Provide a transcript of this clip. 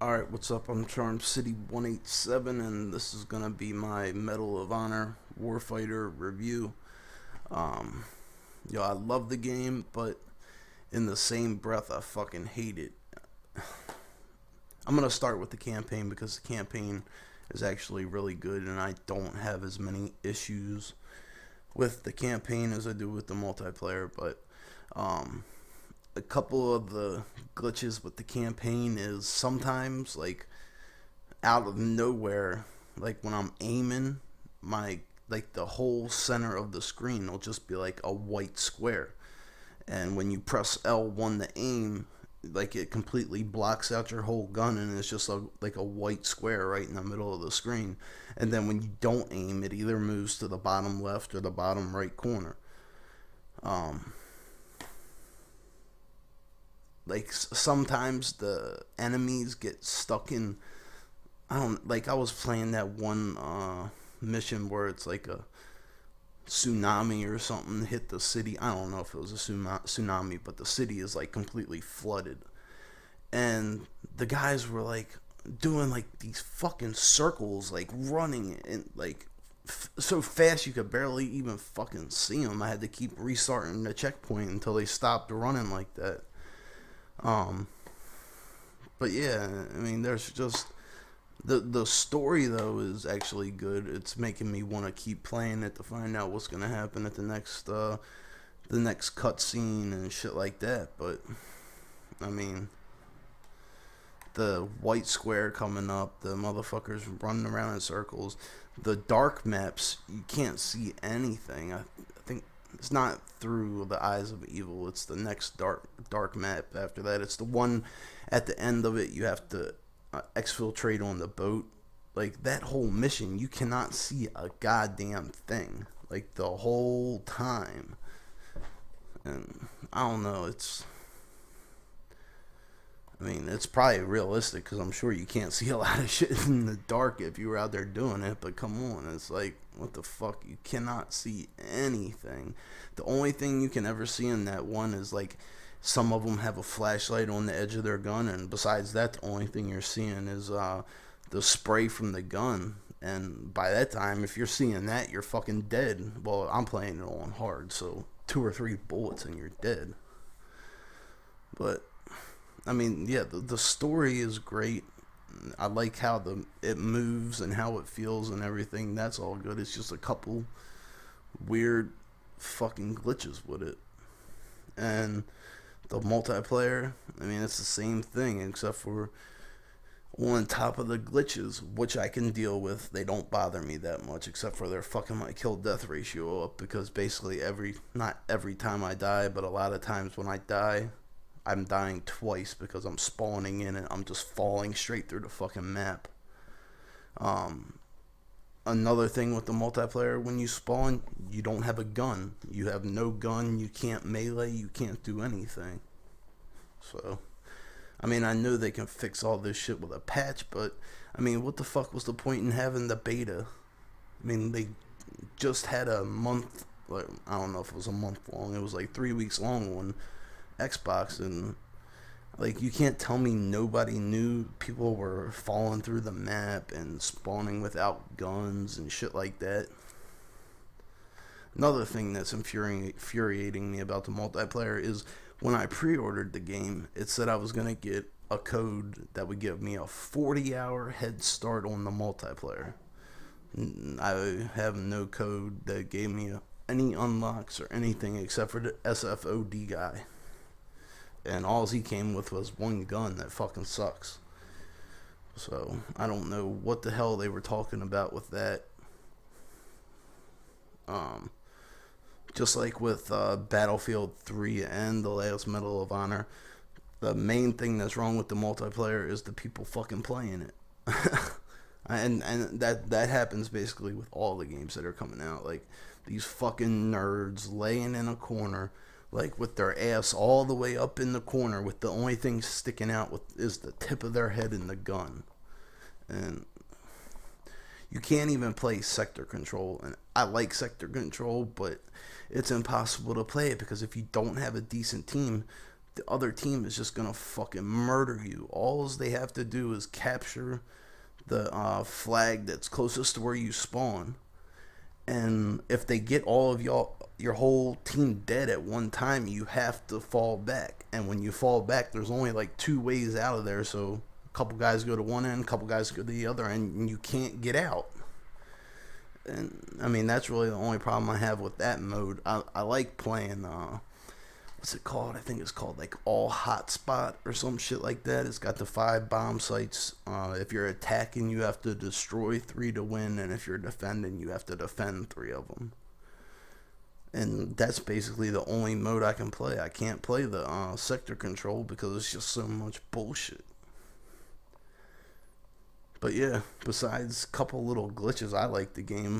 Alright, what's up? I'm Charm City 187, and this is gonna be my Medal of Honor Warfighter review. Um, I love the game, but in the same breath, I fucking hate it. I'm gonna start with the campaign because the campaign is actually really good, and I don't have as many issues with the campaign as I do with the multiplayer, but um, a couple of the glitches with the campaign is sometimes like out of nowhere, like when I'm aiming, my like the whole center of the screen will just be like a white square, and when you press L1 to aim, like it completely blocks out your whole gun, and it's just like a white square right in the middle of the screen. And then when you don't aim, it either moves to the bottom left or the bottom right corner. um like sometimes the enemies get stuck in, I don't, like I was playing that one mission where it's like a tsunami or something hit the city. I don't know if it was a tsunami, but the city is like completely flooded, and the guys were like doing like these fucking circles, like running and like so fast you could barely even fucking see them. I had to keep restarting the checkpoint until they stopped running like that. um but yeah, I mean, there's just the story though is actually good. It's making me want to keep playing it to find out what's gonna happen at the next cutscene and shit like that. But I mean, the white square coming up, the motherfuckers running around in circles, the dark maps, you can't see anything. I think it's not through the eyes of evil. It's the next dark map after that. It's the one at the end of it. You have to exfiltrate on the boat. Like that whole mission, you cannot see a goddamn thing like the whole time. And I don't know. I mean, it's probably realistic because I'm sure you can't see a lot of shit in the dark if you were out there doing it. But come on, it's like, what the fuck? You cannot see anything. The only thing you can ever see in that one is like some of them have a flashlight on the edge of their gun, and besides that, the only thing you're seeing is the spray from the gun. And by that time, if you're seeing that, you're fucking dead. Well, I'm playing it on hard, so 2 or 3 bullets and you're dead. But I mean, yeah, the story is great. I like how it moves and how it feels and everything. That's all good. It's just a couple weird fucking glitches with it. And the multiplayer, I mean, it's the same thing except for on top of the glitches, which I can deal with. They don't bother me that much, except for they're fucking my kill death ratio up, because basically not every time I die, but a lot of times when I die, I'm dying twice because I'm spawning in and I'm just falling straight through the fucking map. Another thing with the multiplayer, when you spawn, you don't have a gun. You have no gun, you can't melee, you can't do anything. So, I mean, I know they can fix all this shit with a patch, but, I mean, what the fuck was the point in having the beta? I mean, they just had a month, like, I don't know if it was a month long, it was like 3 weeks long on Xbox, and like, you can't tell me nobody knew people were falling through the map and spawning without guns and shit like that. Another thing that's infuriating me about the multiplayer is when I pre-ordered the game, it said I was going to get a code that would give me a 40-hour head start on the multiplayer. I have no code that gave me any unlocks or anything except for the SFOD guy. And all he came with was one gun that fucking sucks. So I don't know what the hell they were talking about with that. Just like with Battlefield 3 and the last Medal of Honor, the main thing that's wrong with the multiplayer is the people fucking playing it. and that happens basically with all the games that are coming out. Like, these fucking nerds laying in a corner, like with their ass all the way up in the corner, with the only thing sticking out is the tip of their head and the gun. And you can't even play sector control. And I like sector control, but it's impossible to play it because if you don't have a decent team, the other team is just gonna fucking murder you. All they have to do is capture the flag that's closest to where you spawn, and if they get all of your whole team dead at one time, you have to fall back. And when you fall back, there's only like two ways out of there. So a couple guys go to one end, a couple guys go to the other end, and you can't get out. And I mean, that's really the only problem I have with that mode. I like playing what's it called? I think it's called like All Hotspot or some shit like that. It's got the 5 bomb sites. If you're attacking, you have to destroy 3 to win, and if you're defending, you have to defend 3 of them. And that's basically the only mode I can play. I can't play the sector control because it's just so much bullshit. But yeah, besides a couple little glitches, I like the game.